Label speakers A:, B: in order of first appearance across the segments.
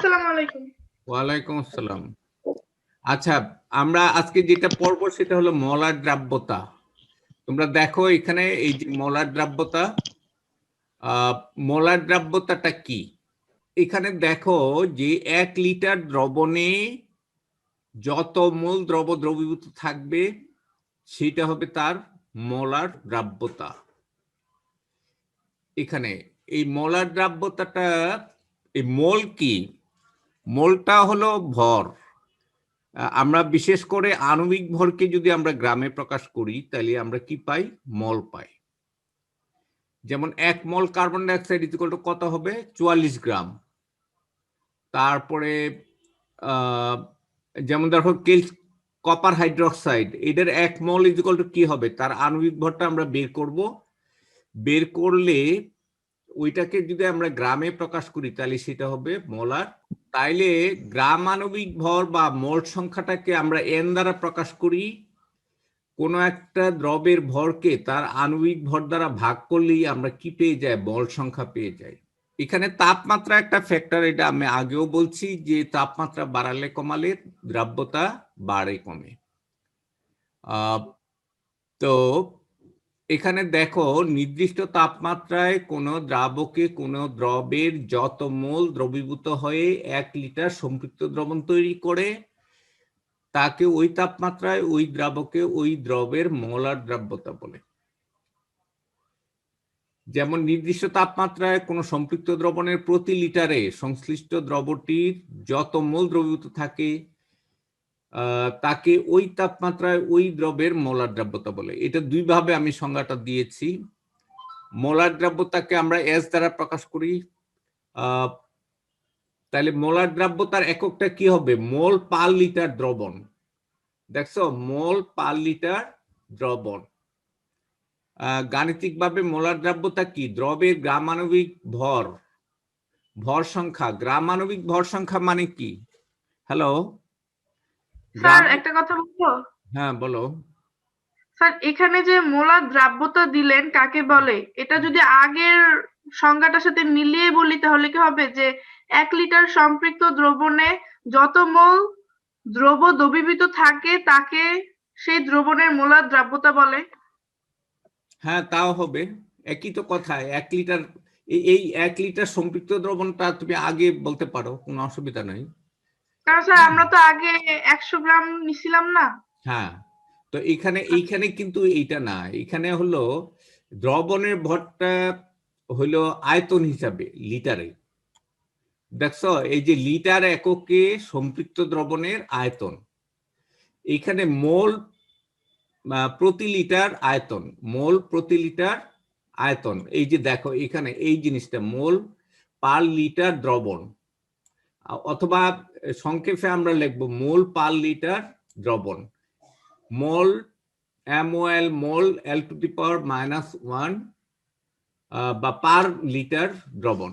A: আসসালামু আলাইকুম।
B: ওয়ালাইকুম আসসালাম। আচ্ছা, আমরা আজকে যেটা পড়বো সেটা হলো মোলার দ্রাব্যতা। তোমরা দেখো এখানে এই যে মোলার দ্রাব্যতা, মোলার দ্রাব্যতাটা কি? এখানে দেখো যে 1 লিটার দ্রবণে যত মোল দ্রবীভূত থাকবে সেটা হবে তার মোলার দ্রাব্যতা। এখানে এই মোলার দ্রাব্যতাটা, এই মোল কি? মোলটা হলো ভর। আমরা বিশেষ করে আণবিক ভরকে যদি আমরা গ্রামে প্রকাশ করি তাহলে আমরা কি পাই? মল পাই। যেমন 1 মল কার্বন ডাইঅক্সাইড ইকুয়াল টু কত হবে? 44 গ্রাম। তারপরে যেমন দেখো কপার হাইড্রোক্সাইড, এটার 1 মল ইকুয়াল টু কি হবে? তার আণবিক ভরটা আমরা বের করব। বের করলে ওইটাকে যদি আমরা গ্রামে প্রকাশ করি তাহলে সেটা হবে মোলার। তাইলে গ্রাম আণবিক ভর বা মোল সংখ্যাটাকে আমরা এন দ্বারা প্রকাশ করি। কোনো একটা দ্রবের ভরকে তার আণবিক ভর দ্বারা ভাগ করলেই আমরা কি পেয়ে যাই? মোল সংখ্যা পেয়ে যাই। এখানে তাপমাত্রা একটা ফ্যাক্টর, এটা আমি আগেও বলছি যে তাপমাত্রা বাড়ালে কমালে দ্রাব্যতা বাড়ে কমে। তো এখানে দেখো নির্দিষ্ট তাপমাত্রায় কোনো দ্রাবকে কোনো দ্রবের যত মোল দ্রবীভূত হয়ে 1 লিটার সম্পৃক্ত দ্রবণ তৈরি করে তাকে ওই তাপমাত্রায় ওই দ্রাবকে ওই দ্রবের মোলার দ্রাব্যতা বলে। যেমন নির্দিষ্ট তাপমাত্রায় কোনো সম্পৃক্ত দ্রবণের প্রতি লিটারে সংশ্লিষ্ট দ্রবটির যত মোল দ্রবীভূত থাকে তাকে ওই তাপমাত্রায় ওই দ্রবের মোলার দ্রাব্যতা বলে। এটা দুইভাবে আমি সংজ্ঞাটা দিয়েছি। মোলার দ্রাব্যতাকে আমরা এস দ্বারা প্রকাশ করি। তাহলে মোলার দ্রাব্যতার এককটা কি হবে? মোল পার লিটার দ্রবণ। দেখছো, মোল পার লিটার দ্রবণ। গাণিতিকভাবে মোলার দ্রাব্যতা কি? দ্রবের গ্রামাণবিক ভর, ভর সংখ্যা। গ্রামাণবিক ভর সংখ্যা মানে কি? হ্যালো
A: স্যার, একটা কথা বলবো?
B: হ্যাঁ বলো।
A: স্যার, এখানে যে মোলার দ্রাব্যতা দিলেন কাকে বলে, এটা যদি আগের সংজ্ঞাটার সাথে মিলিয়ে বলি তাহলে কি হবে যে 1 লিটার সম্পৃক্ত দ্রবণে যত মোল দ্রবীভূত থাকে তাকে সেই দ্রবণের মোলার দ্রাব্যতা বলে?
B: হ্যাঁ, তাও হবে। একই তো কথা। 1 লিটার, এই 1 লিটার সম্পৃক্ত দ্রবণটা তুমি আগে বলতে পারো, কোনো অসুবিধা নাই।
A: কারণ স্যার আমরা তো আগে 100 গ্রাম নিছিলাম না।
B: হ্যাঁ, তো এইখানে কিন্তু এইটা না। এখানে হলো দ্রবণের ভরটা হলো আয়তন হিসাবে লিটারে। দেখছো, এই যে লিটার এককে সম্পৃক্ত দ্রবণের আয়তন, এইখানে মোল প্রতি লিটার আয়তন, মোল প্রতি লিটার আয়তন। এই যে দেখো এখানে এই জিনিসটা মোল পার লিটার দ্রবণ, অথবা সংক্ষেপে আমরা লিখবো মোল পার লিটার দ্রবণ। মোল MOL, মোল L⁻⁻1 বা পার লিটার দ্রবণ।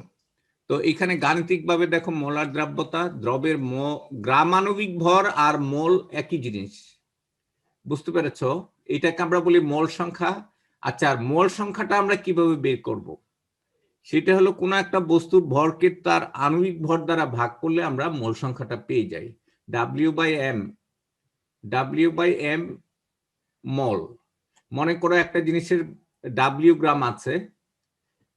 B: তো এখানে গাণিতিকভাবে দেখো মোলার দ্রাব্যতা, দ্রবের গ্রামাণবিক ভর আর মোল একই জিনিস। বুঝতে পেরেছো? এটাকে আমরা বলি মোল সংখ্যা। আচ্ছা, মোল সংখ্যাটা আমরা কিভাবে বের করব? সেটা হলো কোনো একটা বস্তুর ভরকে তার আণবিক ভর দ্বারা ভাগ করলে আমরা মোল সংখ্যাটা পেয়ে যাই। W/m মোল। মনে করো একটা জিনিসের W গ্রাম আছে,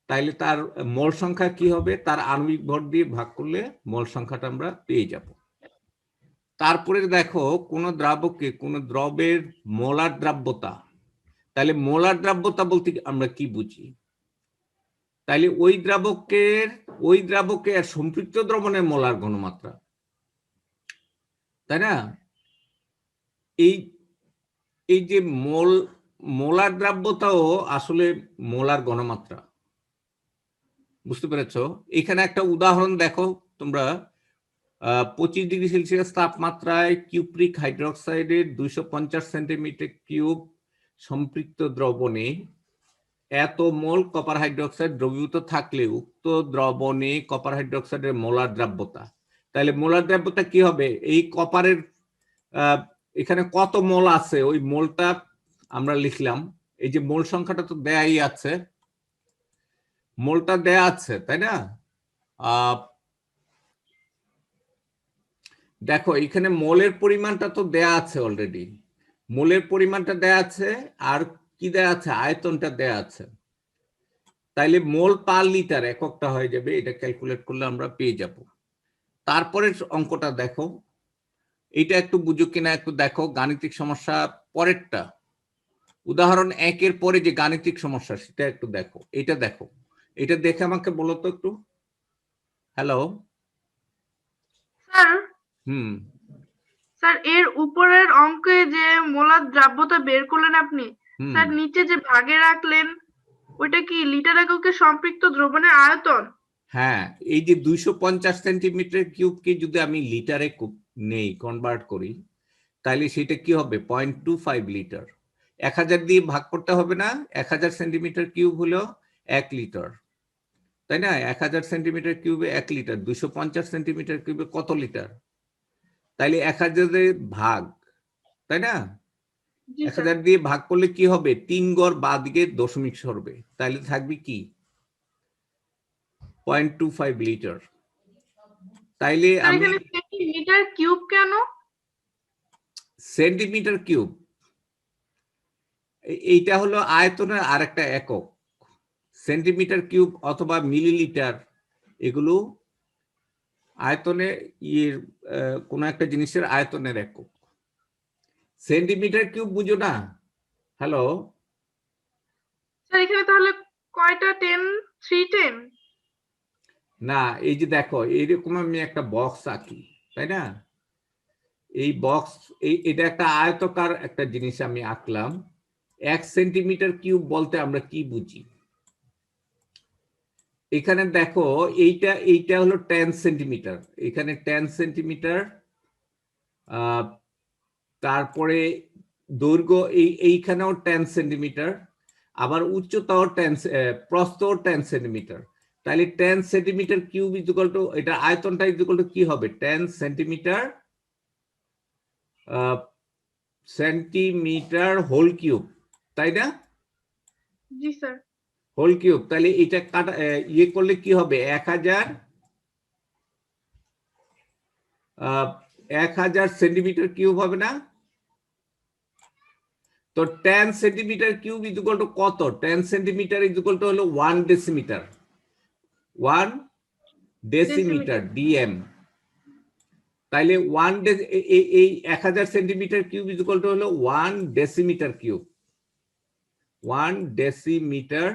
B: তাইলে তার মোল সংখ্যা কি হবে? তার আণবিক ভর দিয়ে ভাগ করলে মোল সংখ্যাটা আমরা পেয়ে যাব। তারপরে দেখো কোনো দ্রাবকে কোনো দ্রবের মোলার দ্রাব্যতা। তাহলে মোলার দ্রাব্যতা বলতে আমরা কি বুঝি? তাইলে ওই দ্রাবকের সম্পৃক্ত দ্রবণের মোলার ঘনমাত্রা, তাই না? এই যে মোলার দ্রাব্যতাও আসলে মোলার ঘনমাত্রা। বুঝতে পেরেছো? এখানে একটা উদাহরণ দেখো তোমরা। 25 ডিগ্রি সেলসিয়াস তাপমাত্রায় কিউপ্রিক হাইড্রোক্সাইডের 250 সেন্টিমিটার কিউব সম্পৃক্ত দ্রবণে এত মোল কপার হাইড্রোক্সাইড দ্রবীভূত থাকলে উক্ত দ্রবণে কপার হাইড্রোক্সাইডের মোলার দ্রাব্যতা। তাহলে মোলার দ্রাব্যতা কি হবে? এই কপারের এখানে কত মোল আছে ওই মোলটা আমরা লিখলাম। এই যে মোল সংখ্যাটা তো দেয়াই আছে, মোলটা দেয়া আছে, তাই না? দেখো এখানে মোলের পরিমাণটা তো দেয়া আছে অলরেডি, মোলের পরিমাণটা দেয়া আছে, আর কি দেয়া আছে, আয়তনটা দেয়া আছে। তাইলে মোল পার লিটার এককটা হয়ে যাবে, এটা ক্যালকুলেট করলে আমরা পেয়ে যাব। তারপরে অঙ্কটা দেখো, এটা একটু বুঝো কিনা একটু দেখো, গাণিতিক সমস্যা পরেরটা, উদাহরণ 1-এর পরে যে গাণিতিক সমস্যা সেটা একটু দেখো। এটা দেখো, এটা দেখে আমাকে বলো তো একটু। হ্যালো।
A: স্যার
B: হুম।
A: স্যার এর উপরের অঙ্কে যে মোলার দ্রাব্যতা বের করলেন আপনি,
B: হুম।
A: স্যার নিচে যে ভাগে রাখলেন ওইটা কি লিটার এককে সম্পৃক্ত দ্রবণের আয়তন?
B: হ্যাঁ, এই যে 250 সেন্টিমিটার কিউবকে যদি আমি লিটারে নেই, কনভার্ট করি, তাহলে সেটা কি হবে 0.25 লিটার। 1000 দিয়ে ভাগ করতে হবে না, 1000 সেন্টিমিটার কিউব হলো 1 লিটার, তাই না? 1000 সেন্টিমিটার কিউবে 1 লিটার, 250 সেন্টিমিটার কিউবে কত লিটার? তাইলে 1000 ভাগ, তাই না?
A: জি স্যার।
B: 1000 দিয়ে ভাগ করলে কি হবে, 3 গড় বাঁ দিকে দশমিক সরবে, তাহলে থাকবে কি 0.25 লিটার। তাইলে
A: স্যার
B: আমি
A: এখানে সেন্টিমিটার কিউব কেন?
B: সেন্টিমিটার কিউব, এইটা হলো আয়তনের আরেকটা একক। সেন্টিমিটার কিউব অথবা মিলিলিটার, এগুলো আয়তনে কোন একটা জিনিসের আয়তনের একক। সেন্টিমিটার কিউব বুঝো না? হ্যালো।
A: স্যার এখানে তাহলে কয়টা 10 310?
B: না, এই যে দেখো এইরকম আমি একটা বক্স আঁকি, তাই না? এই বক্স, এটা একটা আয়তকার একটা জিনিস আমি আঁকলাম। 1 সেন্টিমিটার কিউব বলতে আমরা কি বুঝি? এখানে দেখো এইটা হলো 10 সেন্টিমিটার, এখানে 10 সেন্টিমিটার, তারপরে দৈর্ঘ্য এইখানেও 10 সেন্টিমিটার, আবার উচ্চতাও 10, প্রস্থও 10 সেন্টিমিটার। তাহলে 10 সেন্টিমিটার কিউব ইকুয়াল টু, এটা আয়তনটা ইকুয়াল টু কি হবে, 10 সেন্টিমিটার সেন্টিমিটার হোল কিউব, তাই না?
A: জি স্যার।
B: Whole cube. তাহলে এটা কাটা ইয়ে করলে কি হবে, 1000 সেন্টিমিটার কিউব হবে না? তো 10 সেন্টিমিটার কিউব ইকুয়াল টু কত? 10 সেন্টিমিটার ইকুয়াল টু হলো 1 ডেসিমিটার, 1 ডেসিমিটার, ডিএম। তাইলে 1000 সেন্টিমিটার কিউব ইকুয়াল টু হলো 1 ডেসিমিটার কিউব, 1 ডেসিমিটার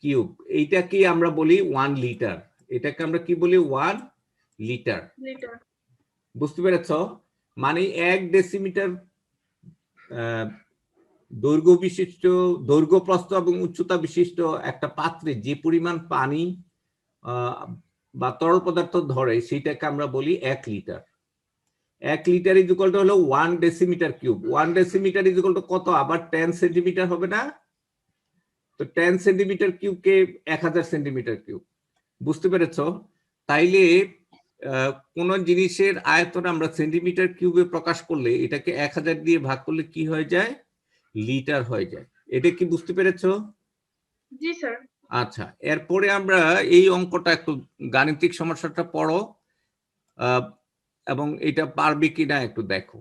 B: কিউব। এইটা কি আমরা বলি 1 লিটার, এটাকে আমরা কি বলি 1 লিটার।
A: লিটার।
B: বুঝতে পেরেছ? মানে 1 ডেসিমিটার দৈর্ঘ্য বিশিষ্ট, দৈর্ঘ্য প্রস্থ এবং উচ্চতা বিশিষ্ট একটা পাত্রে যে পরিমাণ পানি বা তরল পদার্থ ধরে সেটাকে আমরা বলি 1 লিটার। 1 লিটার ইকুয়াল টু হলো 1 decimetre cube. 1 decimetre equal to কত, আবার 10 সেন্টিমিটার হবে না? তো 10 সেন্টিমিটার কিউবকে 1000 সেন্টিমিটার কিউব। বুঝতে পেরেছ? তাইলে কোন জিনিসের আয়তন আমরা সেন্টিমিটার কিউবে প্রকাশ করলে এটাকে 1000 দিয়ে ভাগ করলে কি হয়ে যায়, লিটার হয়ে যায়। এটা কি বুঝতে পেরেছো?
A: জি স্যার।
B: আচ্ছা, এরপরে আমরা এই অঙ্কটা একটু, গাণিতিক সমস্যাটা পড়ো এবং এটা পারবে কিনা একটু দেখো।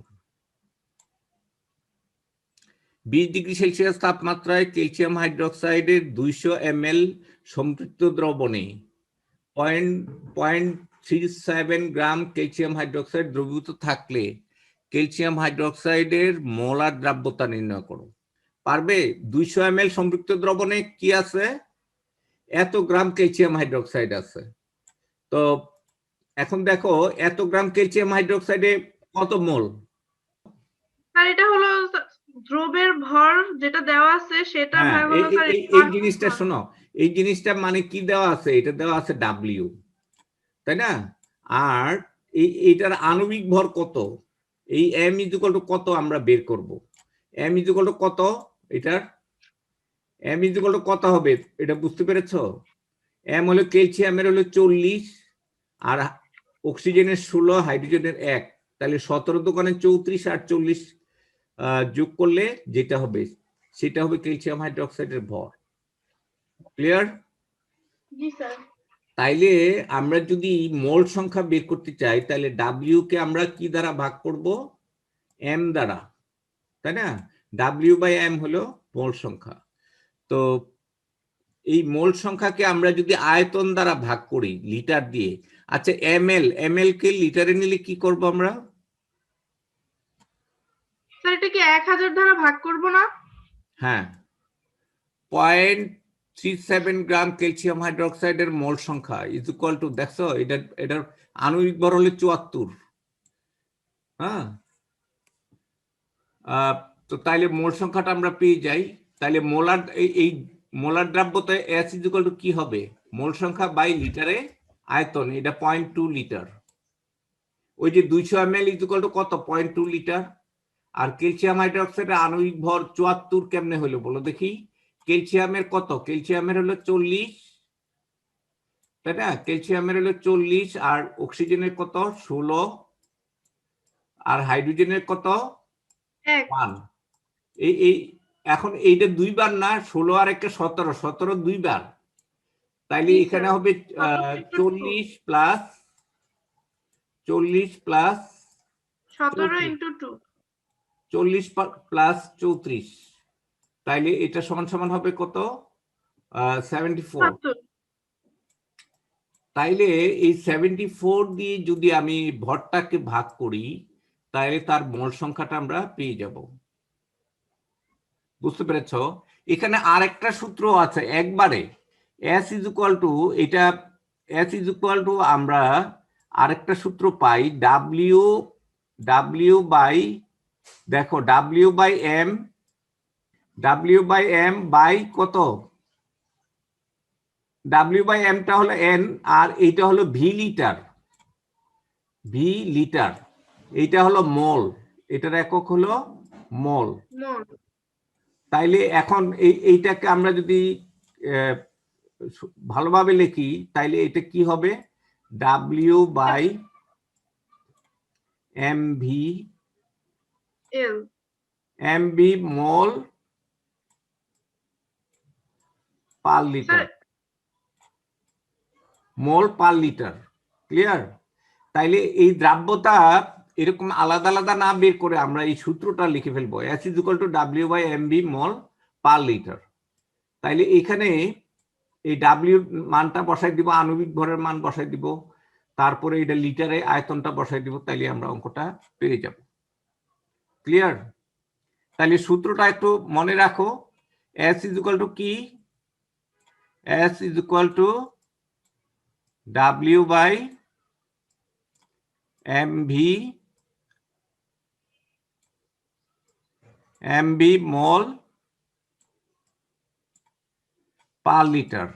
B: 20 ডিগ্রি সেলসিয়াস তাপমাত্রায় ক্যালসিয়াম হাইড্রোক্সাইডের 200 ml সম্পৃক্ত দ্রবণে 0.37 গ্রাম ক্যালসিয়াম হাইড্রোক্সাইড দ্রবীভূত থাকলে ক্যালসিয়াম হাইড্রোক্সাইডের মোলার দ্রাব্যতা নির্ণয় করো। পারবে? 200 ml সম্পৃক্ত দ্রবণে কি আছে, এত গ্রাম ক্যালসিয়াম হাইড্রোক্সাইড আছে। তো এখন দেখো এত গ্রাম ক্যালসিয়াম হাইড্রোক্সাইডে কত মোল?
A: স্যার এটা হলো দ্রবের ভর যেটা দেওয়া আছে সেটা
B: হ্যাঁ,
A: ভাগ হলো স্যার
B: এই জিনিসটা শোনো, এই জিনিসটা মানে কি দেওয়া আছে, এটা দেওয়া আছে ডাব্লিউ, তাই না? আর এইটার আণবিক ভর কত, এই এম ইকুয়াল টু কত আমরা বের করব। এম ইকুয়াল টু কত, এটার এম ইকুয়াল টু কত হবে এটা বুঝতে পেরেছো? এম হলো ক্যালসিয়ামের হলো 40, আর অক্সিজেনের 16, হাইড্রোজেনের 1, তাহলে 17 দোকানে 34 আর 40 যোগ করলে যেটা হবে সেটা হবে ক্যালসিয়াম হাইড্রোক্সাইডের ভর। ক্লিয়ার?
A: জি স্যার।
B: তাইলে আমরা যদি মোল সংখ্যা বের করতে চাই তাহলে ডাব্লিউ কে আমরা কি দ্বারা ভাগ করব, এম দ্বারা, তাই না? ডাব্লিউ বাই এম হলো মোল সংখ্যা। তো এই মোল সংখ্যাকে আমরা যদি আয়তন দ্বারা ভাগ করি লিটার দিয়ে, আচ্ছা এমএল কে লিটারে নিলে কি করব আমরা?
A: স্যার এটা কি 1000 দ্বারা ভাগ করব না?
B: হ্যাঁ, 0.37 গ্রাম ক্যালসিয়াম হাইড্রোক্সাইডের মোল সংখ্যা ইজ ইকুয়াল টু, দেখছো এটার আণবিক ভর হলো 74। হ্যাঁ, তো তাইলে মোল সংখ্যাটা আমরা পেয়ে যাই। তাইলে মোলার এই মোলার দ্রাব্যতা এস ইজ ইকুয়াল টু কি হবে, মোল সংখ্যা বাই লিটারে আয়তন, এটা 0.2 লিটার। ওই যে 200 ml ইজ ইকুয়াল টু কত, 0.2 লিটার। আর ক্যালসিয়াম হাইড্রোক্সাইডের আণবিক ভর 74 কেমনে হলো বলো দেখি? ক্যালসিয়ামের কত, ক্যালসিয়ামের হলো 40, তাই না? ক্যালসিয়ামের হলো 40, আর অক্সিজেনের কত 16, আর হাইড্রোজেনের কত 1। এই এখন এইটা দুইবার না, 16 আর একটা 17, 17 দুইবার। তাইলে এখানে হবে 40 প্লাস
A: 17 ইন্টু 2,
B: 40 প্লাস 34, তাইলে এটা সমান সমান হবে কত, 74। তাইলে এই 74 দিয়ে যদি আমি ভরটাকে ভাগ করি তাহলে তার মোল সংখ্যাটা আমরা পেয়ে যাব। বুঝতে পেরেছ? এখানে আরেকটা সূত্র আছে একবারে, S ইজ ইকুয়াল টু, এটা S ইজ ইকুয়াল টু আমরা আরেকটা সূত্র পাই, W বাই, দেখো W বাই M বাই কত, W বাই M টা হলো N, আর এইটা হলো ভি লিটার, এইটা হলো মোল, এটার একক হলো মোল। তাইলে এখন এইটাকে আমরা যদি ভালোভাবে লিখি তাইলে এটা কি হবে, ডাব্লিউ by MV mole per litre, clear? তাইলে এই দ্রাব্যতা এরকম আলাদা আলাদা না বের করে আমরা এই সূত্রটা লিখে ফেলবো, S ইজ ইকুয়াল টু ডাব্লিউ by MV mole per litre. তাইলে এখানে এই ডাব্লিউ মানটা বসাই দিব, আণবিক ভরের মান বসাই দিব, তারপরে এটা লিটারে আয়তনটা বসাই দিব, তাইলে আমরা অঙ্কটা পেয়ে যাব। ক্লিয়ার? তাহলে সূত্রটা একটু মনে রাখো, S ইজ ইকুয়াল টু কি, S ইজ ইকুয়াল টু ডাব্লিউ by MV mole per litre.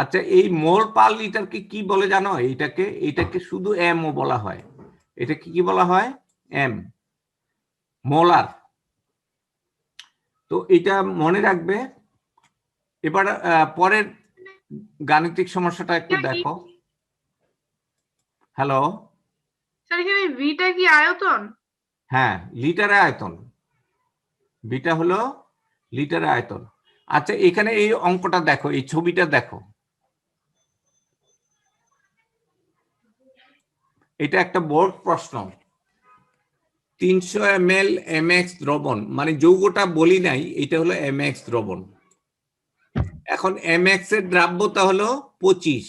B: আচ্ছা, এই মোল পার লিটারকে কি বলে জানো? এটাকে শুধু এম ও বলা হয়। এটাকে কি বলা হয়? M, molar. তো এটা মনে রাখবে। এবার পরের গাণিতিক সমস্যাটা একটু দেখো। হ্যালো,
A: স্যার এখানে ভিটা কি আয়তন?
B: হ্যাঁ, লিটারে আয়তন, ভিটা হলো লিটারে আয়তন। আচ্ছা, এখানে এই অঙ্কটা দেখো, এই ছবিটা দেখো, এটা একটা বোর্ড প্রশ্ন। 300 ml এমএক্স দ্রবণ, মানে যৌগটা বলি নাই, এটা হলো এমএক্স দ্রবণ। এখন এমএক্স এর দ্রাব্যতা হলো 25,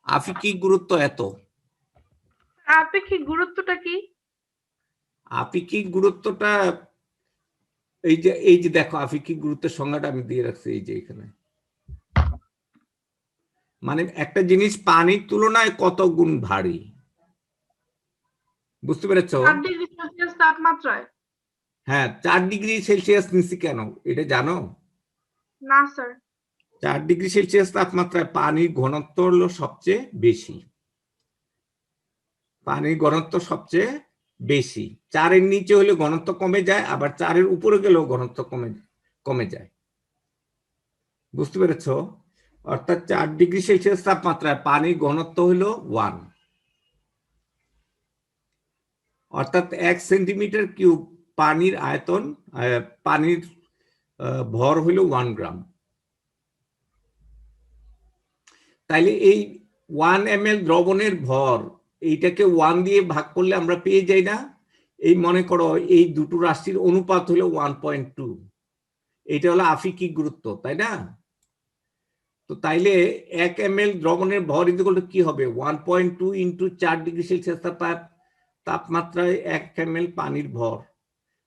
B: আপেক্ষিক গুরুত্ব এত।
A: আপেক্ষিক গুরুত্বটা কি?
B: আপেক্ষিক গুরুত্বটা এই যে দেখো, আপেক্ষিক গুরুত্বের সংজ্ঞাটা আমি দিয়ে রাখছি এই যে এখানে। মানে একটা জিনিস পানির তুলনায় কত গুণ ভারী, বুঝতে পেরেছো?
A: 4 ডিগ্রি সেলসিয়াস তাপমাত্রায়।
B: হ্যাঁ, 4 ডিগ্রি সেলসিয়াস নিচে কেন এটা জানো?
A: না স্যার।
B: 4 ডিগ্রি সেলসিয়াস তাপমাত্রায় পানির ঘনত্ব হলো সবচেয়ে বেশি, পানির ঘনত্ব সবচেয়ে বেশি। 4 এর নিচে হলে ঘনত্ব কমে যায়, আবার 4 এর উপরে গেলেও ঘনত্ব কমে যায়। বুঝতে পেরেছো? অর্থাৎ 4 ডিগ্রি সেলসিয়াস তাপমাত্রায় পানির ঘনত্ব হলো 1, অর্থাৎ 1 সেন্টিমিটার কিউব পানির আয়তন, পানির ভর হলো 1 গ্রাম। তাইলে এই 1 ml দ্রবণের ভর এইটাকে 1 দিয়ে ভাগ করলে আমরা পেয়ে যাই না, এই মনে করো এই দুটো রাশির অনুপাত হলো 1.2, এটা হলো আপেক্ষিক গুরুত্ব, তাই না? তো তাইলে 1 ml দ্রবণের ভর ইকুয়াল টু কি হবে? 1.2 ইন্টু 4 ডিগ্রি সেলসিয়াস তাপমাত্রায় 1 ml পানির ভর।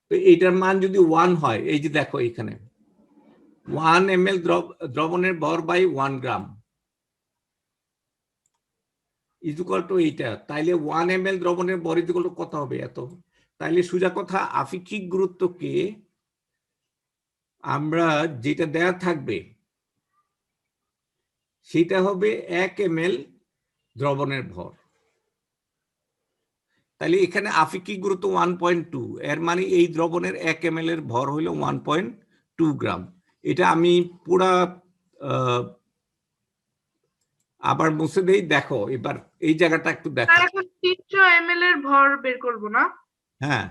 B: তো এইটার মান যদি 1 হয়, এই যে দেখো এখানে 1 ml দ্রবণের ভর বাই 1 গ্রাম ইকুয়াল টু এইটা, তাইলে 1 ml দ্রবণের ভর ইকুয়াল টু কত হবে? এত। তাইলে সোজা কথা আপেক্ষিক গুরুত্বকে আমরা যেটা দেয়া থাকবে সেটা হবে 1 ml দ্রবণের ভর। তাহলে এখানে আপেক্ষিক গুরুত্ব 1.2, এর মানে এই দ্রবণের 1 ml এর ভর হইল 1.2 গ্রাম। এটা আমি পুরা আবার মুছে দেই, দেখো এবার এই জায়গাটা একটু দেখো।
A: এখন 300 ml এর ভর বের করব না?
B: হ্যাঁ,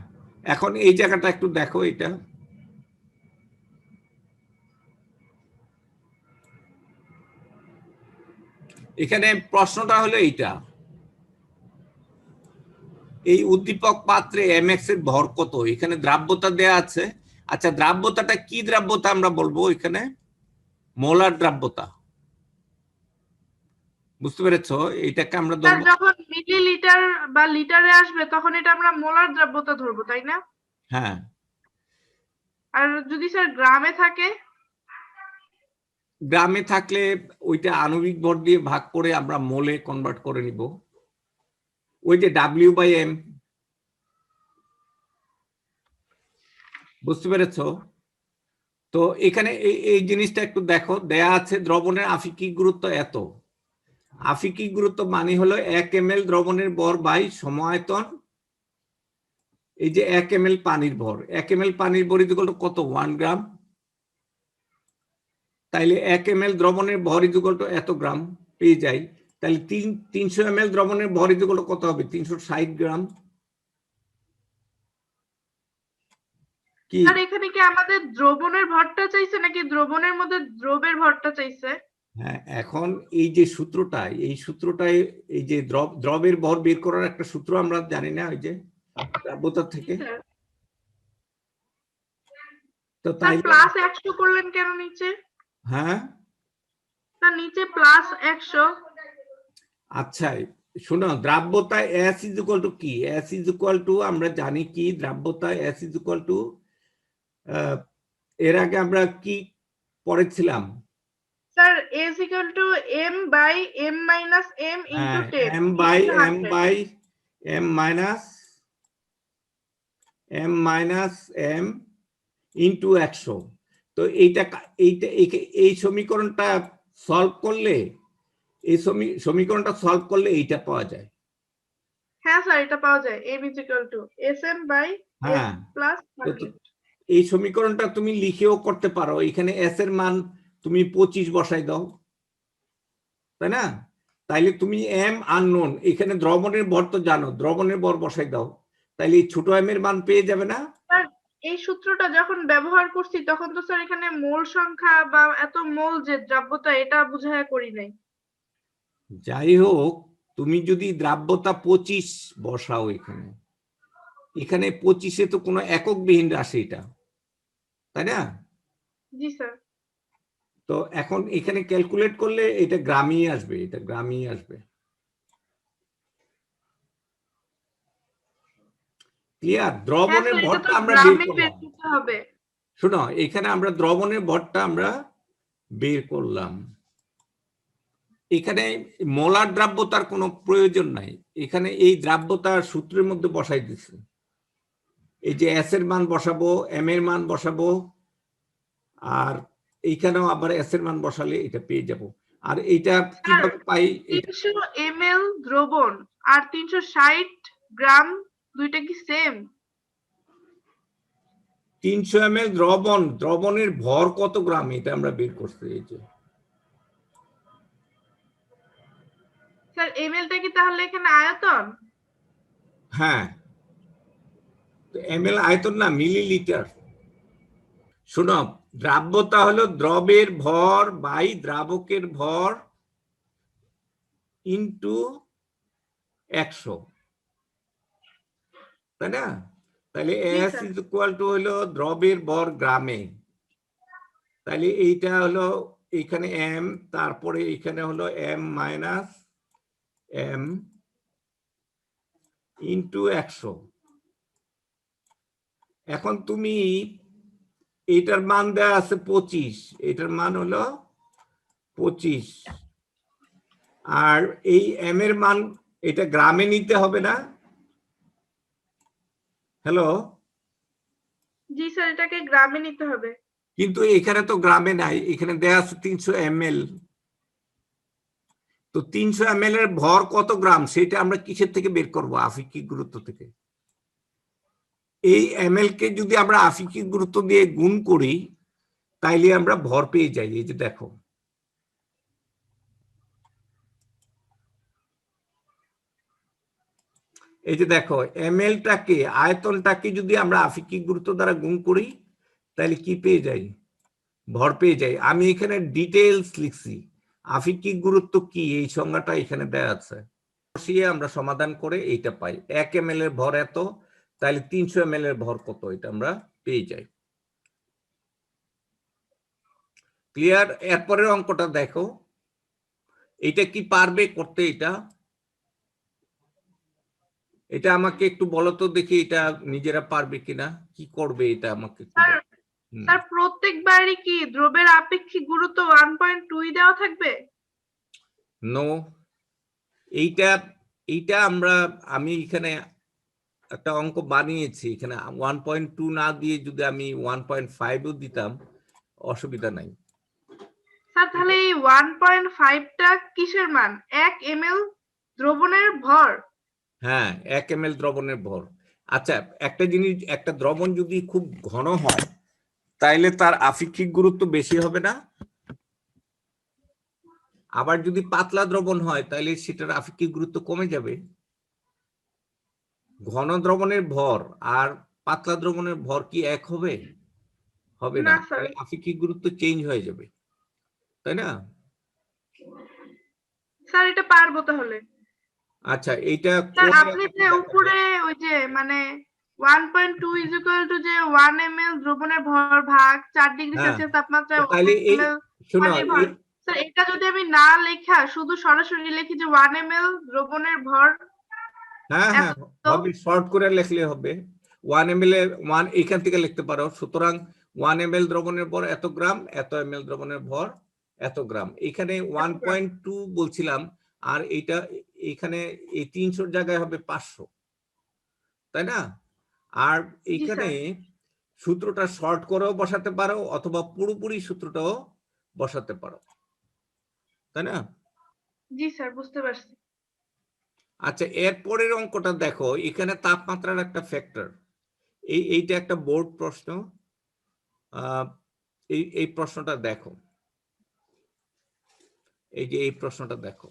B: এখন এই জায়গাটা একটু দেখো, এটা এখানে প্রশ্নটা হলো এইটা, এই উদ্দীপক পাত্রে mx এর ভর কত? এখানে দ্রাব্যতা দেয়া আছে। আচ্ছা, দ্রাব্যতাটা কি দ্রাব্যতা আমরা বলবো? এখানে মোলার দ্রাব্যতা, বুঝতে পেরেছো? এটাকে আমরা ধরবো,
A: যখন মিলিলিটার বা লিটারে আসবে তখন এটা আমরা মোলার দ্রাব্যতা ধরবো, তাই না?
B: হ্যাঁ।
A: আর যদি স্যার গ্রামে থাকে?
B: গ্রামে থাকলে ওইটা আণবিক ভর দিয়ে ভাগ করে আমরা মোলে কনভার্ট করে নিব, ওই যে W/M, বুঝতে পেরেছো? তো এখানে এই জিনিসটা একটু দেখো, দেয়া আছে দ্রবণের আপেক্ষিক গুরুত্ব এত। আপেক্ষিক গুরুত্ব মানে হলো 1 ml দ্রবণের ভর বাই সমায়তন, এই যে 1 ml পানির ভর, 1 ml পানির ভর ইকুয়াল টু কত? 1 গ্রাম। তাইলে 1 ml দ্রবণের ভর ইকুয়াল টু এত গ্রাম পেয়ে যাই। তাহলে 300 ml দ্রবণের ভর ইকুয়াল টু কত হবে? 360 গ্রাম। কি
A: আর এখানে কি আমাদের দ্রবণের ভরটা চাইছে নাকি দ্রবণের মধ্যে দ্রবের ভরটা চাইছে?
B: হ্যাঁ, এখন এই যে সূত্রটা, এই সূত্রটাই, এই যে দ্রবের ভর বের করার একটা সূত্র আমরা জানি না, ওই যে দ্রাব্যতা থেকে। তো তাই
A: প্লাস 100 করলেন কেন নিচে?
B: হ্যাঁ,
A: তার নিচে প্লাস 100।
B: আচ্ছা শোনো, দ্রাব্যতা S ইজ ইকুয়াল টু কি? S ইজ ইকুয়াল টু আমরা জানি কি দ্রাব্যতা S ইজ ইকুয়াল টু, এর আগে আমরা কি পড়েছিলাম?
A: Sir S equal to M by M minus M into 10
B: M by M
A: 100
B: by M minus M into 100। তো এইটা এই সমীকরণটা সলভ করলে, এই সমীকরণটা সলভ করলে এইটা পাওয়া যায়।
A: হ্যাঁ স্যার, এটা পাওয়া যায়। M is equal to SM by
B: হ্যাঁ,
A: S plus 100।
B: এই সমীকরণটা তুমি লিখেও করতে পারো, এখানে S এর মান তুমি 25 বসাই দাও, তাই না? তাইলে তুমি M আননোন, এখানে দ্রবণের ভর তো জানো, দ্রবণের ভর বসাই দাও, তাইলে এই ছোট m এর মান পেয়ে যাবে না?
A: স্যার এই সূত্রটা যখন ব্যবহার করছি তখন তো স্যার এখানে মোল সংখ্যা বা এত মোল যে দ্রাব্যতা এটা বুঝায় করি নাই।
B: যাই হোক, তুমি যদি দ্রাব্যতা 25 বসাও এখানে, এখানে 25-এ তো কোনো এককবিহীন রাশি এটা, তাই না?
A: জি স্যার।
B: তো এখন এখানে ক্যালকুলেট করলে এটা গ্রামই আসবে, এটা গ্রামই আসবে। ক্লিয়ার? দ্রবণের ভরটা আমরা বের করলাম, শোনো এখানে আমরা দ্রবণের ভরটা আমরা বের করলাম, এখানে মোলার দ্রাব্যতার কোনো প্রয়োজন নাই, এখানে এই দ্রাব্যতার সূত্রের মধ্যে বসাই দিচ্ছি, এই যে S এর মান বসাবো, M এর মান বসাবো, আর এইখানেও আবার S এর মান বসালে এটা পেয়ে যাব। আর এটা কিভাবে পাই?
A: 300 ml দ্রবণ আর 360 গ্রাম দুইটা কি সেম?
B: 300 ml দ্রবণের ভর কত গ্রাম এটা আমরা বের করতে, এই যে
A: স্যার ml-টা কি তাহলে এখানে আয়তন?
B: হ্যাঁ, ml আয়তন না, মিলিলিটার। শোনো, দ্রাব্যতা হলো দ্রবের ভর বাই দ্রাবকের ভর ইন্টু 100, তাই না? তাহলে
A: G
B: S
A: sir.
B: Is equal two হলো দ্রবের ভর গ্রামে। তাহলে এইটা হলো এখানে এম, তারপরে এখানে হলো এম মাইনাস এম ইন্টু 100। এখন তুমি এটার মান দেওয়া আছে 25, এটার মান হলো 25, আর এই এম এর মান এটা গ্রামে নিতে হবে না? হ্যালো,
A: জি স্যার, এটাকে গ্রামে নিতে হবে।
B: কিন্তু এখানে তো গ্রামে নাই, এখানে দেওয়া আছে 300 ml। তো 300 ml এর ভর কত গ্রাম সেটা আমরা কিসের থেকে বের করবো? আপেক্ষিক গুরুত্ব থেকে। এই ml কে যদি আমরা আপেক্ষিক গুরুত্ব দিয়ে গুণ করি তাইলে আমরা ভর পেয়ে যাই। এই যে দেখো, এই যে দেখো, ml টাকে, আয়তনটাকে যদি আমরা আপেক্ষিক গুরুত্ব দ্বারা গুণ করি তাহলে কি পেয়ে যাই? ভর পেয়ে যাই। আমি এখানে ডিটেইলস লিখছি, আপেক্ষিক গুরুত্ব কি এই সংজ্ঞাটা এখানে দেয়া আছে। বসিয়ে আমরা সমাধান করে এইটা পাই, 1 ml এর ভর এত, তাহলে 300 ml এর ভর কত এটা আমরা পেয়ে যাই। ক্লিয়ার? এরপরের অঙ্কটা দেখো, এটা কি পারবে করতে? এটা আমাকে একটু বলো তো দেখি, এটা নিজেরা পারবে কিনা, কি করবে এটা আমাকে একটু
A: স্যার,
B: বলো।
A: স্যার প্রত্যেকবারই কি দ্রব্যের আপেক্ষিক গুরুত্ব 1.2 দেওয়া থাকবে?
B: নো, এইটা এইটা আমি এখানে একটা অঙ্ক বানিয়েছি, এখানে 1.2 না দিয়ে যদি আমি 1.5ও দিতাম অসুবিধা নাই।
A: স্যার তাহলে এই 1.5টা কিসের মান? 1 ml দ্রবণের ভর?
B: হ্যাঁ, 1 ml দ্রবণের ভর। আচ্ছা, একটা জিনিস, একটা দ্রবণ যদি খুব ঘন হয় তাইলে তার আপেক্ষিক গুরুত্ব বেশি হবে না? আবার যদি পাতলা দ্রবণ হয় তাহলে সেটার আপেক্ষিক গুরুত্ব কমে যাবে। ঘন দ্রবণের ভর আর পাতলা দ্রবণের ভর কি এক হবে? হবে না,
A: না স্যার।
B: তাহলে আপেক্ষিক গুরুত্ব চেঞ্জ হয়ে যাবে, তাই না?
A: স্যার এটা পারবো তাহলে।
B: আচ্ছা, এইটা
A: স্যার
B: করে
A: আপনি
B: আমাকে
A: যে
B: দেখাবে।
A: উপরে ওই যে মানে 1.2 ইজ ইকুয়াল টু যে 1 ml দ্রবণের ভর ভাগ 4 ডিগ্রি
B: হ্যাঁ,
A: সেলসিয়াস তাপমাত্রায় 1
B: তাহলে এই
A: ml
B: শোনো,
A: পানির ভর। স্যার এটা যদি আমি না লেখা শুধু সরাসরি লিখি যে 1 ml দ্রবণের ভর
B: হ্যাঁ হ্যাঁ
A: এত,
B: হবে, শর্ট করে লিখলে হবে। 1 ml এর 1 এখান থেকে লিখতে পারো। সুতরাং 1 ml দ্রবণের ভর এত গ্রাম, এত ml দ্রবণের ভর এত গ্রাম। এখানে 1.2 বলছিলাম, আর এটা এখানে এই 300 জায়গায় হবে 500, তাই না? আর
A: জি
B: এইখানে
A: স্যার।
B: সূত্রটা শর্ট করেও বসাতে পারো অথবা পুরোপুরি সূত্রটাও বসাতে পারো, তাই না?
A: জি স্যার, বুঝতে পারছি।
B: আচ্ছা, এরপরের অঙ্কটা দেখো, এখানে তাপমাত্রার একটা ফ্যাক্টর। এইটা একটা বোর্ড প্রশ্ন। এই প্রশ্নটা দেখো, এই যে এই প্রশ্নটা দেখো,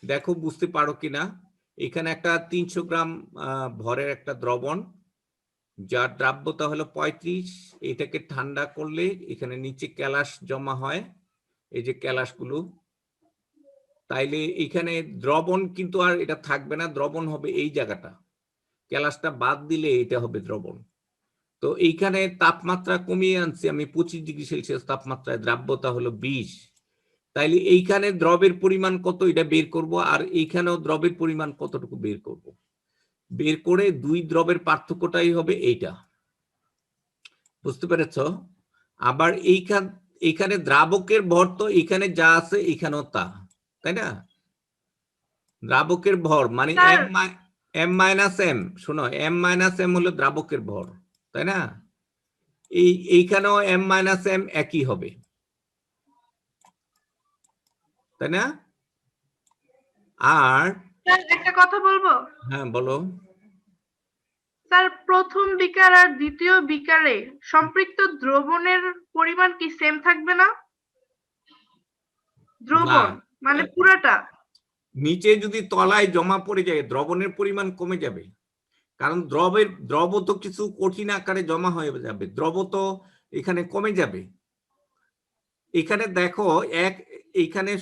B: দেখো বুঝতে পারো কিনা। এখানে একটা 300 গ্রাম ভরের একটা দ্রবণ, যার দ্রাব্যতা হলো 35। এটাকে ঠান্ডা করলে এখানে নিচে ক্যালাস জমা হয়, এই যে ক্যালাসগুলো। তাইলে এখানে দ্রবণ কিন্তু আর এটা থাকবে না, দ্রবণ হবে এই জায়গাটা, ক্যালাসটা বাদ দিলে এটা হবে দ্রবণ। তো এইখানে তাপমাত্রা কমিয়ে আনছি আমি 25 ডিগ্রি সেলসিয়াস তাপমাত্রায়, দ্রাব্যতা হলো 20। তাইলে এইখানে দ্রবের পরিমাণ কত এটা বের করব, আর এইখানেও দ্রবের পরিমাণ কতটুকু বের করব। বের করে দুই দ্রবের পার্থক্যটাই হবে এইটা, বুঝতে পেরেছ? আবার এইখানে দ্রাবকের ভর তো এখানে যা আছে এখানেও তা, তাই না? দ্রাবকের ভর মানে
A: স্যার
B: এম মাইনাস এম, শোনো, এম মাইনাস এম হলো দ্রাবকের ভর, তাই না? এইখানেও এম মাইনাস এম একই হবে, তাই না? আর
A: স্যার একটা কথা বলবো?
B: হ্যাঁ বলো।
A: স্যার প্রথম বিকার আর দ্বিতীয় বিকারে সম্পৃক্ত দ্রবণের পরিমাণ কি সেম থাকবে না?
B: না,
A: দ্রবণ মানে পুরাটা।
B: নিচে যদি তলায় জমা পড়ে যায় দ্রবণের পরিমাণ কমে যাবে, কারণ দ্রব তো কিছু কঠিন আকারে জমা হয়ে যাবে, দ্রব তো এখানে কমে যাবে। এখানে দেখো এইখানে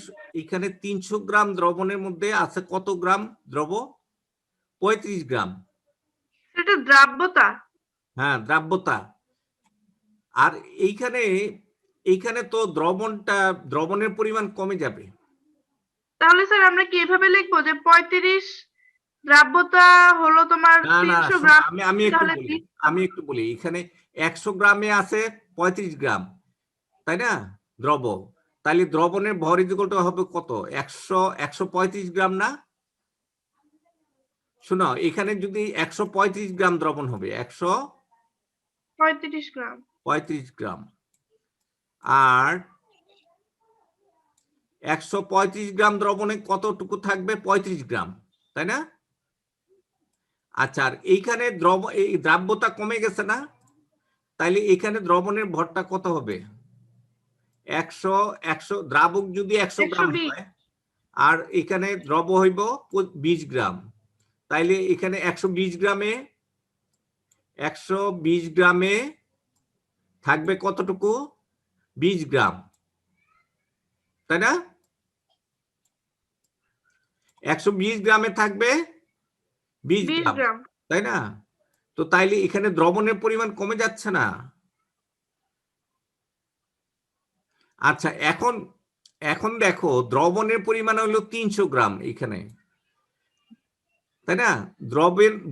B: এখানে 300 গ্রাম দ্রবণের মধ্যে আছে কত গ্রাম দ্রব? 35 গ্রাম।
A: এটা দ্রাব্যতা।
B: হ্যাঁ, দ্রাব্যতা। আর এইখানে তো দ্রবণের পরিমাণ কমে যাবে।
A: তাহলে স্যার আমরা কি এভাবে লিখবো যে 35 দ্রাব্যতা হলো তোমার
B: না না
A: 300
B: শোনো,
A: গ্রাম,
B: আমি একটু
A: তাহলে
B: বলি, এখানে 100 গ্রামে আছে 35 গ্রাম, তাই না, দ্রব। তাহলে দ্রবণের ভর ইকুয়াল টু হবে কত? 135 গ্রাম না? শোনো, এখানে যদি 135 গ্রাম দ্রবণ হবে,
A: 35 গ্রাম।
B: 135 গ্রাম, আর 135 গ্রাম দ্রবণে কতটুকু থাকবে? 35 গ্রাম, তাই না? আচ্ছা, আর এইখানে এই দ্রাব্যতা কমে গেছে না? তাইলে এখানে দ্রবণের ভরটা কত হবে? 100 দ্রাবক যদি 100 গ্রাম
A: 120।
B: হয়, আর এখানে দ্রব হইব 20 গ্রাম, তাইলে এখানে 120 গ্রামে থাকবে কতটুকু? 20 গ্রাম, তাই না? 120 গ্রামে থাকবে 20 গ্রাম,
A: গ্রাম।
B: তাই না? তো তাইলে এখানে দ্রবণের পরিমাণ কমে যাচ্ছে না? আচ্ছা, এখন দেখো, দ্রবণের পরিমাণ হলো 300 গ্রাম এখানে, তাই না?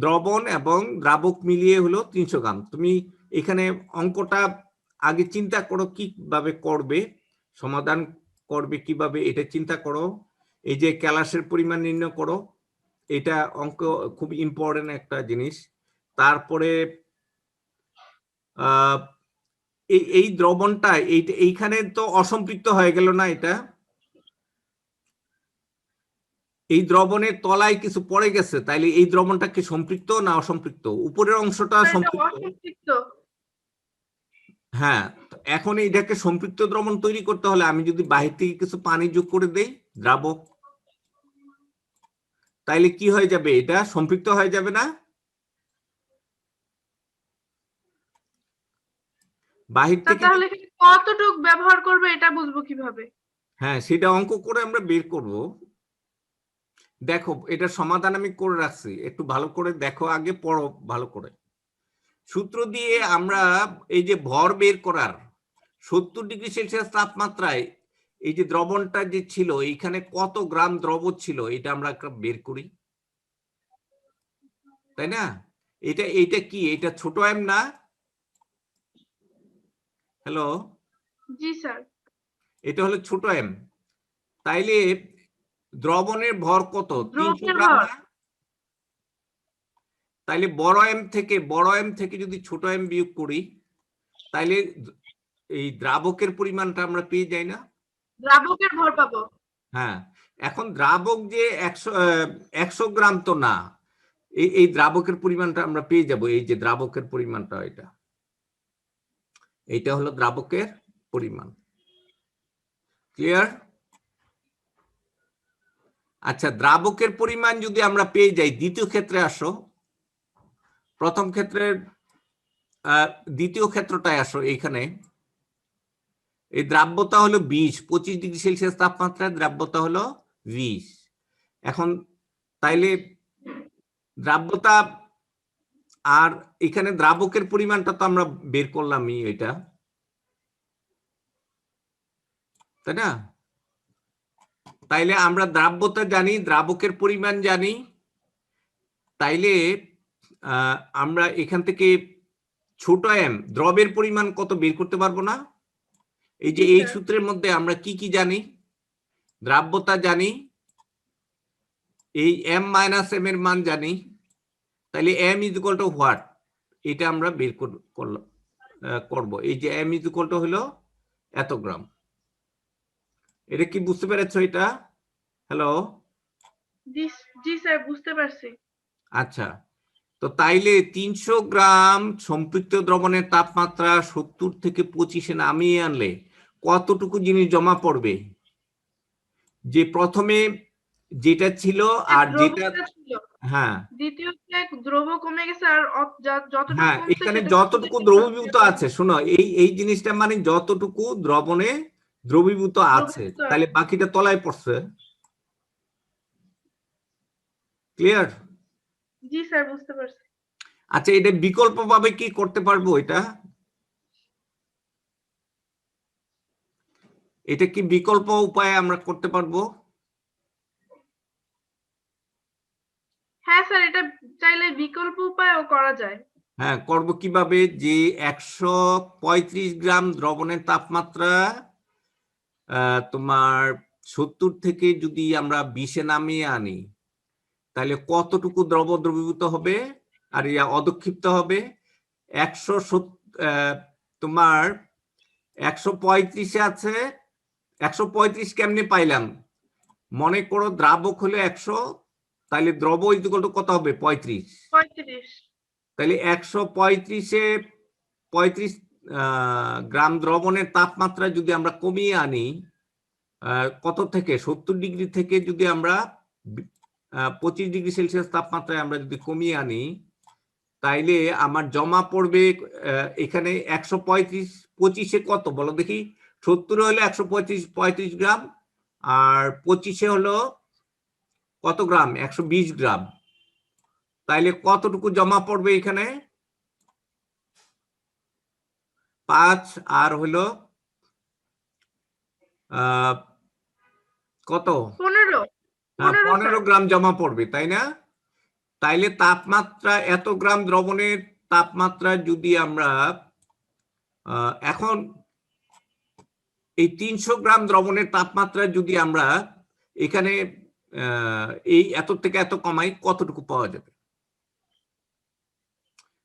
B: দ্রবণ এবং দ্রাবক মিলিয়ে হলো 300 গ্রাম। তুমি এখানে অঙ্কটা আগে চিন্তা করো কিভাবে করবে, সমাধান করবে কিভাবে, এটা চিন্তা করো। এই যে ক্যালাসের পরিমাণ নির্ণয় করো, এটা অঙ্ক খুব ইম্পর্টেন্ট একটা জিনিস। তারপরে এই দ্রবণটা এইখানে তো অসম্পৃক্ত হয়ে গেল না? এটা এই দ্রবণের তলায় কিছু পড়ে গেছে, তাইলে এই দ্রবণটা কি সম্পৃক্ত না অসম্পৃক্ত? উপরের অংশটা সম্পৃক্ত। হ্যাঁ, এখন এইটাকে সম্পৃক্ত দ্রবণ তৈরি করতে হলে আমি যদি বাহির থেকে কিছু পানি যোগ করে দেই, দ্রাবক, তাইলে কি হয়ে যাবে? এটা সম্পৃক্ত হয়ে যাবে না? বাহির থেকে
A: তাহলে কতটুক ব্যবহার করবে এটা বুঝবো কিভাবে?
B: হ্যাঁ, সেটা অঙ্ক করে আমরা বের করব। দেখো, এটা সমাধান আমি করে রাখছি, একটু ভালো করে দেখো, আগে পড়ো ভালো করে। সূত্র দিয়ে আমরা এই যে ভর বের করার, 70 ডিগ্রি সেলসিয়াস তাপমাত্রায় এই যে দ্রবণটা যে ছিল, এইখানে কত গ্রাম দ্রব ছিল, এটা আমরা বের করি, তাই না? এটা কি? এটা ছোট এম না? হ্যালো,
A: জি স্যার।
B: এটা হলো ছোট এম। তাইলে দ্রবণের ভর কত? 300
A: দ্রবণের
B: গ্রাম
A: ভর।
B: না? তাইলে বড় এম থেকে যদি ছোট এম বিয়োগ করি, তাইলে এই দ্রাবকের পরিমাণটা আমরা পেয়ে যাই না?
A: দ্রাবকের ভর পাবো।
B: হ্যাঁ, এখন দ্রাবক যে 100 গ্রাম তো না, এই দ্রাবকের পরিমাণটা আমরা পেয়ে যাব। এই যে দ্রাবকের পরিমাণটা, এইটা হলো দ্রাবকের পরিমাণ। ক্লিয়ার? আচ্ছা, দ্রাবকের পরিমাণ যদি আমরা পেয়ে যাই, দ্বিতীয় ক্ষেত্রে আসো। প্রথম ক্ষেত্রের দ্বিতীয় ক্ষেত্রটায় আসো। এইখানে এই দ্রাব্যতা হলো 25 ডিগ্রি সেলসিয়াস তাপমাত্রায় দ্রাব্যতা হলো 20। এখন তাইলে দ্রাব্যতা আর এখানে দ্রাবকের পরিমাণটা তো আমরা বের করলামই, এটা, তাই না? তাইলে আমরা দ্রাব্যতা জানি, দ্রাবকের পরিমাণ জানি, তাইলে আমরা এখান থেকে ছোট এম দ্রবের পরিমাণ কত বের করতে পারবো না? এই যে এই সূত্রের মধ্যে আমরা কি কি জানি? দ্রাব্যতা জানি, এই এম মাইনাস এম এর মান জানি, তাইলে M is equal to what, এটা আমরা বের করব। এই যে এম ইজ ইকুয়াল টু হলো এত গ্রাম। এটা কি বুঝতে পেরেছো এটা? হ্যালো,
A: জি স্যার, বুঝতে পারছি।
B: আচ্ছা, তো তাইলে 300 গ্রাম সম্পৃক্ত দ্রবণের তাপমাত্রা 70 থেকে 25-এ নামিয়ে আনলে কতটুকু জিনিস জমা পড়বে? যে প্রথমে যেটা ছিল আর যেটা, হ্যাঁ
A: দ্বিতীয়তে দ্রব কমে গেছে, আর যতটুকু
B: হ্যাঁ,
A: কমছে
B: এখানে
A: সেটা
B: যতটুকু দ্রবীভূত আছে, শোনো, এই জিনিসটা মানে যতটুকু দ্রবণে দ্রবীভূত আছে,
A: দ্রবীভূত
B: তাহলে বাকিটা তলায় পড়ছে। ক্লিয়ার?
A: জি স্যার, বুঝতে পারছি।
B: আচ্ছা, এটা বিকল্প ভাবে কি করতে পারবো? এটা কি বিকল্প উপায়ে আমরা করতে পারবো?
A: হ্যাঁ স্যার, এটা চাইলে বিকল্প উপায়ও করা যায়।
B: হ্যাঁ, করব কিভাবে? যে 135 গ্রাম দ্রবণের তাপমাত্রা তোমার 70 থেকে যদি আমরা 20-এ নামিয়ে আনি, তাহলে কতটুকু দ্রবীভূত হবে আর অদক্ষিপ্ত হবে? 170 তোমার 135-এ আছে। 135 কেমনে পাইলাম? মনে করো দ্রাবক হলো 100, তাহলে দ্রব কত হবে? 35।
A: 35।
B: তাহলে 135-এ 35 গ্রাম দ্রবণের তাপমাত্রা যদি আমরা কমিয়ে আনি, কত থেকে? 70 ডিগ্রি থেকে যদি আমরা 25 ডিগ্রি সেলসিয়াস তাপমাত্রায় আমরা যদি কমিয়ে আনি, তাইলে আমার জমা পড়বে এখানে 135 25-এ কত বলো দেখি? 70 হলো 135 গ্রাম, আর 25-এ হলো কত গ্রাম? 120 গ্রাম। তাইলে কতটুকু জমা পড়বে এখানে? 5 আর হলো কত?
A: 15।
B: 15 গ্রাম জমা পড়বে, তাই না? তাইলে তাপমাত্রা, এত গ্রাম দ্রবণের তাপমাত্রা যদি আমরা এখন এই 300 গ্রাম দ্রবণের তাপমাত্রা যদি আমরা এখানে এই এত থেকে এত কমাই, কতটুকু পাওয়া যাবে?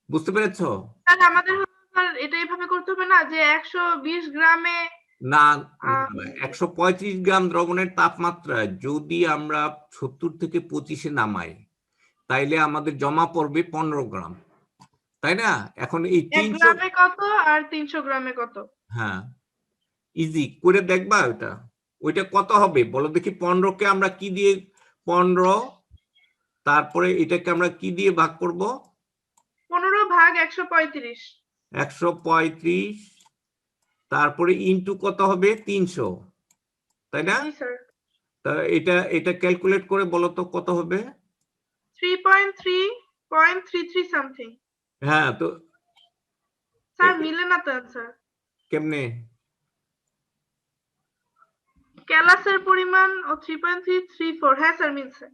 B: বুঝতে পেরেছো?
A: স্যার আমাদের স্যার এটা এইভাবে করতে হবে না যে 120 গ্রামে
B: না, 135 গ্রাম দ্রবণের তাপমাত্রা যদি আমরা 70 থেকে 25-এ নামাই, তাইলে আমাদের জমা পড়বে 15 গ্রাম, তাই না? এখন এই
A: 1
B: 300
A: গ্রামে কত আর 300 গ্রামে কত?
B: হ্যাঁ, ইজি করে দেখবা ওইটা কত হবে বলো দেখি? 15-কে আমরা কি দিয়ে 15, তারপরে এটাকে আমরা কি দিয়ে ভাগ করব?
A: 15 ভাগ 135।
B: 135, তারপরে ইনটু কত হবে? 300, তাই না?
A: জি স্যার।
B: তা এটা ক্যালকুলেট করে বলো তো কত হবে?
A: 3.3.33 সামথিং।
B: হ্যাঁ, তো
A: স্যার মিলে না তো অ্যান্সার।
B: কেমনে?
A: ক্যালাসের পরিমাণ ও 3.334। হ্যাঁ স্যার, মিলছে।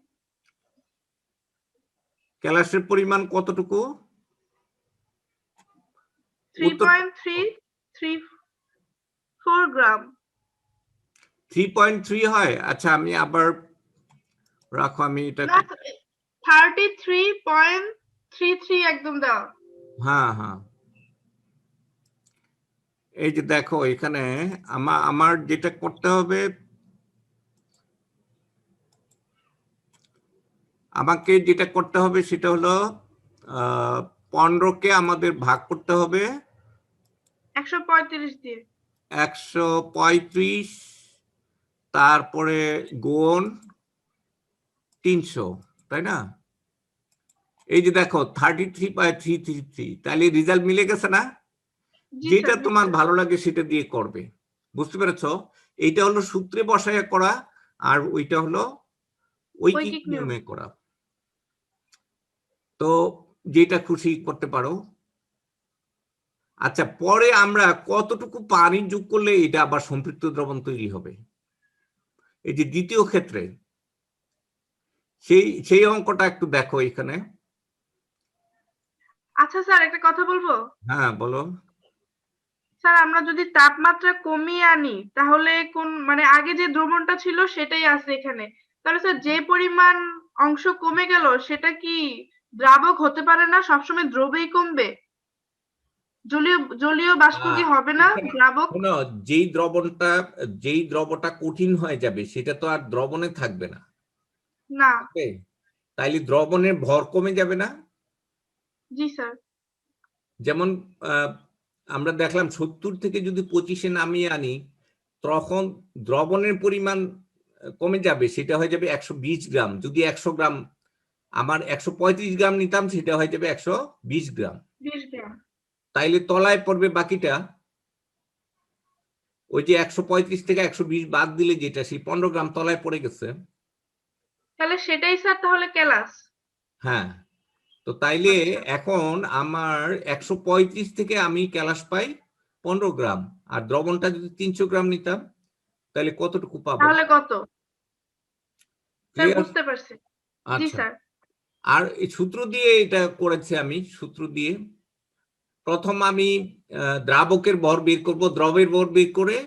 B: ক্যালাসের পরিমাণ কতটুকু?
A: 3.334 গ্রাম।
B: 3.3 হয়? আচ্ছা, আমি আবার রাখো, আমি এটা
A: 33.33 একদম দাও।
B: হ্যাঁ হ্যাঁ, এই যে দেখো এখানে আমার যেটা করতে হবে, সেটা হলো 15-কে আমাদের ভাগ করতে হবে
A: 135 দিয়ে।
B: 135, তারপরে গুণ 300, তাই না? এই যে দেখো 33.333, তাহলে রেজাল্ট মিলে গেছে না? যেটা তোমার ভালো লাগে সেটা দিয়ে করবে, বুঝতে পেরেছো? এইটা হলো সূত্রে বসায় করা, আর ওইটা হলো ঐকিক নিয়মে করা। তো যেটা খুশি করতে পারো। আচ্ছা, পরে আমরা কতটুকু পানি যোগ করলে এটা আবার সম্পৃক্ত দ্রবণ তৈরি হবে? এই যে দ্বিতীয় ক্ষেত্রে সেই অঙ্কটা একটু দেখো এখানে।
A: আচ্ছা স্যার, একটা কথা বলবো?
B: হ্যাঁ, বলো।
A: স্যার আমরা যদি তাপমাত্রা কমিয়ে আনি, তাহলে কোন মানে আগে যে দ্রবণটা ছিল সেটাই আছে এখানে, তাহলে স্যার যে পরিমাণ অংশ কমে গেল সেটা কি দ্রাবক হতে পারে না? সবসময় দ্রবই কমবে? জলীয় বাষ্প কি হবে না দ্রাবক?
B: শোনো, যেই দ্রবটা কঠিন হয়ে যাবে সেটা তো আর দ্রবণে থাকবে না।
A: না।
B: তাইলে দ্রবণের ভর কমে যাবে না?
A: জি স্যার।
B: যেমন আমরা দেখলাম 70 থেকে যদি 25-এ নামিয়ে আনি, তখন দ্রবণের পরিমাণ কমে যাবে, সেটা হয়ে যাবে 120 গ্রাম। যদি 100 গ্রাম আমার 135 গ্রাম নিতাম, সেটা হয়ে যাবে 120 গ্রাম।
A: 20 গ্রাম।
B: তাইলে তলায় পড়বে বাকিটা ওই যে 135 থেকে 120 বাদ দিলে যেটা সেই 15 গ্রাম তলায় পড়ে গেছে।
A: তাহলে সেটাই স্যার তাহলে কেলাস।
B: হ্যাঁ, তো তাইলে
A: আচ্ছা।
B: এখন আমার 135 থেকে আমি ক্যালাস পাই 15 গ্রাম, আর দ্রবণটা যদি 300 গ্রাম নিতাম তাহলে কতটুকু পাবো?
A: তাহলে কত? Sir
B: clear?
A: বুঝতে পারছি। জি
B: আচ্ছা,
A: স্যার।
B: আর এই সূত্র দিয়ে এটা করেছি আমি। সূত্র দিয়ে প্রথম আমি দ্রাবকের ভর বের করব, দ্রবের ভর বের করে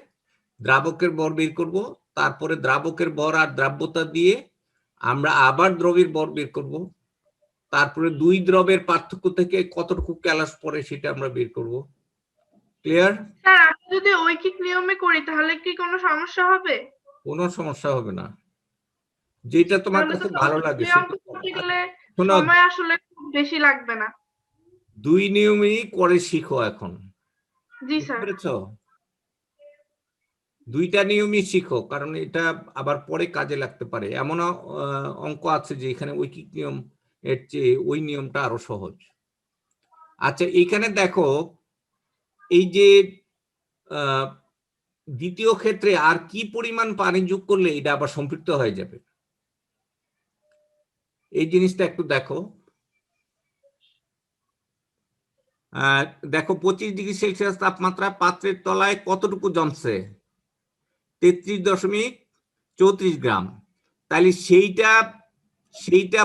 B: দ্রাবকের ভর বের করব, তারপরে দ্রাবকের ভর আর দ্রাব্যতা দিয়ে আমরা আবার দ্রবের ভর বের করব, তারপরে দুই দ্রবের পার্থক্য থেকে কতটুকু ক্যালাস পড়ে সেটা আমরা বের করব। ক্লিয়ার?
A: স্যার আমি যদি ঐকিক নিয়মে করি তাহলে কি কোনো সমস্যা হবে?
B: কোনো সমস্যা হবে না, যেটা তোমার
A: তাহলে তো
B: কাছে ভালো লাগে
A: সরাসরি অঙ্ক
B: সেটা করো।
A: করতে গেলে
B: শোনো,
A: সময় আসলে খুব বেশি লাগবে না।
B: দুই নিয়মেই করে শিখো এখন,
A: জি
B: বুঝতে
A: স্যার।
B: পেরেছো? দুইটা নিয়মই শিখো, কারণ এটা আবার পরে কাজে লাগতে পারে। এমন অঙ্ক আছে যে এখানে ঐকিক নিয়ম এর চেয়ে ওই নিয়মটা আরো সহজ। আচ্ছা, এখানে দেখো এই যে দ্বিতীয় ক্ষেত্রে আর কি পরিমাণ পানি যোগ করলে এটা আবার সম্পৃক্ত হয়ে যাবে, এই জিনিসটা একটু দেখো। দেখো 25°C তাপমাত্রা পাত্রের তলায় কতটুকু জমছে? 33.34 গ্রাম। তাহলে সেইটা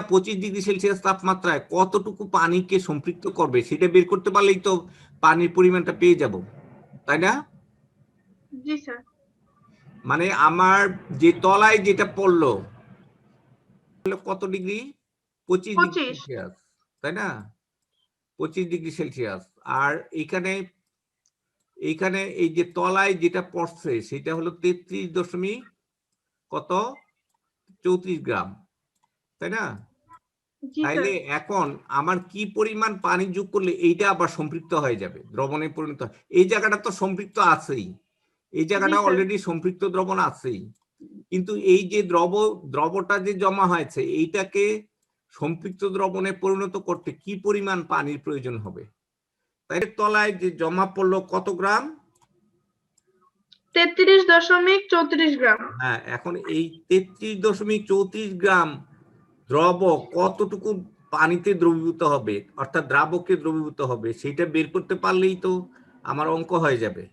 B: 25°C তাপমাত্রায় কতটুকু পানিকে সম্পৃক্ত করবে সেটা বের করতে পারলেই তো পানির পরিমাণটা পেয়ে যাব, তাই না?
A: জি স্যার।
B: মানে আমার যে তলায় যেটা পড়লো কত ডিগ্রি? 25°C,
A: 25।
B: তাই না? 25°C। আর এইখানে এই যে তলায় যেটা পড়ছে সেটা হলো 33.34 গ্রাম, তাই না?
A: জি
B: তাইলে
A: স্যার।
B: এখন আমার কি পরিমাণ পানি যোগ করলে এইটা আবার সম্পৃক্ত হয়ে যাবে, দ্রবণে পরিণত এই জায়গাটা তো সম্পৃক্ত আছেই, এই
A: জি
B: জায়গাটা
A: স্যার।
B: অলরেডি সম্পৃক্ত দ্রবণ আছেই, কিন্তু এই যে দ্রবটা যে জমা হয়েছে এইটাকে সম্পৃক্ত দ্রবণে পরিণত করতে কি পরিমাণ পানির প্রয়োজন হবে? তাই তলায় যে জমা পড়লো কত গ্রাম?
A: 33.34 গ্রাম।
B: হ্যাঁ, এখন এই 33.34 গ্রাম দ্রব কতটুকু পানিতে দ্রবীভূত হবে, অর্থাৎ দ্রাবকে দ্রবীভূত হবে, সেটা বের করতে পারলেই তো আমার অঙ্ক হয়ে যাবে,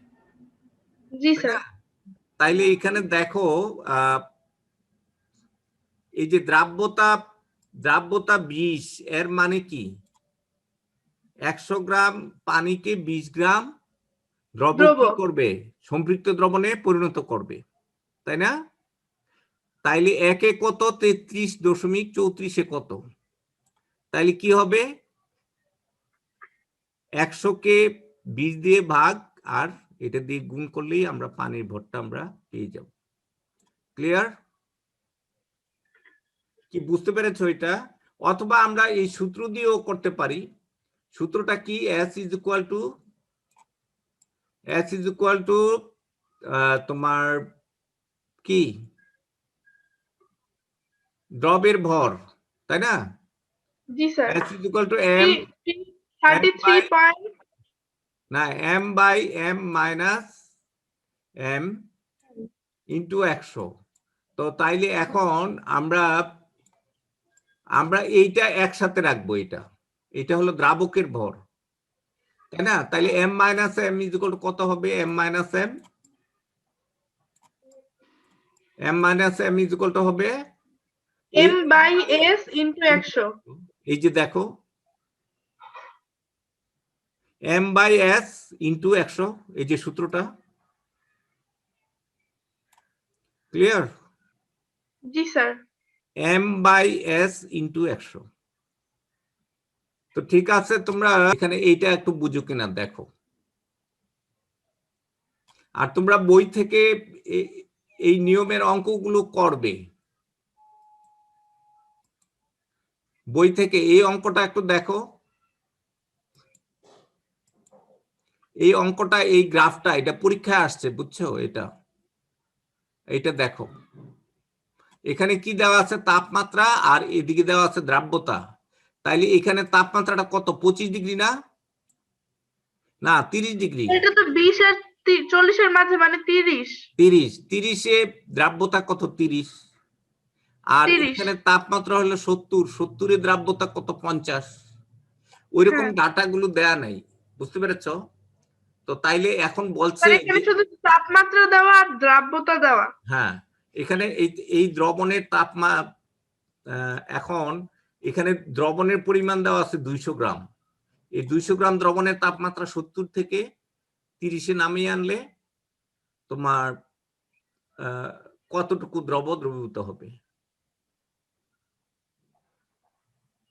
A: জি
B: তাই
A: স্যার।
B: না? তাইলে এখানে দেখো এই যে দ্রাব্যতা 20, এর মানে কি 100 গ্রাম পানিকে 20 গ্রাম দ্রব
A: দ্রব।
B: কি করবে? সম্পৃক্ত দ্রবণে পরিণত করবে, তাই না? তাইলে একে কত? 33.34 কত? তাইলে কি হবে? 100কে 20 দিয়ে ভাগ আর এটা দিয়ে গুণ করলেই আমরা পানির ভরটা আমরা পেয়ে যাব। ক্লিয়ার? কি বুঝতে পেরেছো এটা? অথবা আমরা এই সূত্র দিয়েও করতে পারি। সূত্রটা কি? S ইজ ইকুয়াল টু তোমার কি দ্রবের ভর, তাই না?
A: জি sir.
B: S is equal to m
A: 33 point.
B: না, m মাইনাস m ইন্টু 100। তো তাইলে এখন আমরা এইটা একসাথে রাখবো, এটা হলো দ্রাবকের ভর, তাই না? তাইলে m minus m is equal two কত হবে? m minus m is equal two হবে
A: m/s ইন্টু 100।
B: এই যে দেখো m/s ইন্টু 100, এই যে সূত্রটা। ক্লিয়ার?
A: জি স্যার।
B: m/s into 100। তো ঠিক আছে, তোমরা এখানে এইটা একটু বুঝো কিনা দেখো। আর তোমরা বই থেকে এই নিয়মের অঙ্কগুলো করবে, বই থেকে এই অঙ্কটা একটু দেখো। এই অঙ্কটা, এই গ্রাফটা, এটা পরীক্ষায় আসছে, বুঝছো? এটা দেখো, এখানে কি দেওয়া আছে? তাপমাত্রা, আর এদিকে দেওয়া আছে দ্রাব্যতা। তাইলে এখানে তাপমাত্রাটা কত? 25 ডিগ্রি না? না, 30 ডিগ্রি।
A: এটা তো 20 আর 40-এর মাঝে মানে 30।
B: 30-এ দ্রাব্যতা কত? 30। আর
A: 30।
B: এখানে তাপমাত্রা হলো 70, 70-এ দ্রাব্যতা কত? 50। ওইরকম
A: হ্যাঁ
B: ডাটাগুলো দেয়া নাই, বুঝতে পেরেছ? তো তাইলে এখন বলছে
A: স্যার, এখানে
B: যে
A: শুধু তাপমাত্রা দেওয়া আর দ্রাব্যতা দেওয়া।
B: হ্যাঁ, এখানে এই দ্রবণের এখন এখানে দ্রবণের পরিমাণ দেওয়া আছে 200 গ্রাম। এই 200 গ্রাম দ্রবণের তাপমাত্রা 70 থেকে 30-এ নামিয়ে আনলে তোমার কতটুকু দ্রবীভূত হবে?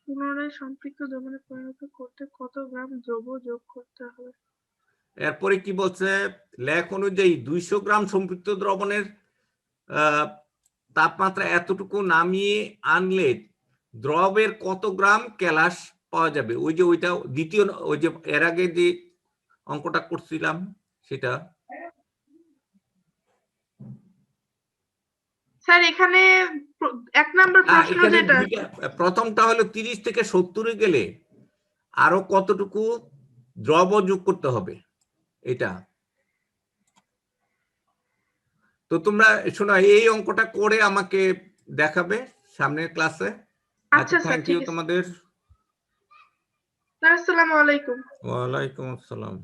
A: পুনরায় সম্পৃক্ত দ্রবণে পরিণত করতে কত গ্রাম দ্রব্য যোগ করতে হবে?
B: এরপরে কি বলছে? লেখ অনুযায়ী 200 গ্রাম সম্পৃক্ত দ্রবণের তাপমাত্রা এতটুকু নামিয়ে আনলে দ্রবের কত গ্রাম কেলাস পাওয়া যাবে? ওই যে ওইটা দ্বিতীয়, ওই যে এর আগে যে অঙ্কটা করছিলাম সেটা।
A: স্যার এখানে 1 নাম্বার প্রশ্ন
B: এখানে
A: যেটা,
B: প্রথমটা হলো 30 থেকে 70-এ গেলে আরো কতটুকু দ্রব যোগ করতে হবে, এটা। তো তোমরা শোনো, এই অঙ্কটা করে আমাকে দেখাবে সামনের ক্লাসে।
A: আচ্ছা স্যার
B: থ্যাংক
A: ঠিক
B: ইউ
A: আছে
B: তোমাদের।
A: স্যার। আসসালামু আলাইকুম।
B: ওয়ালাইকুম আসসালাম।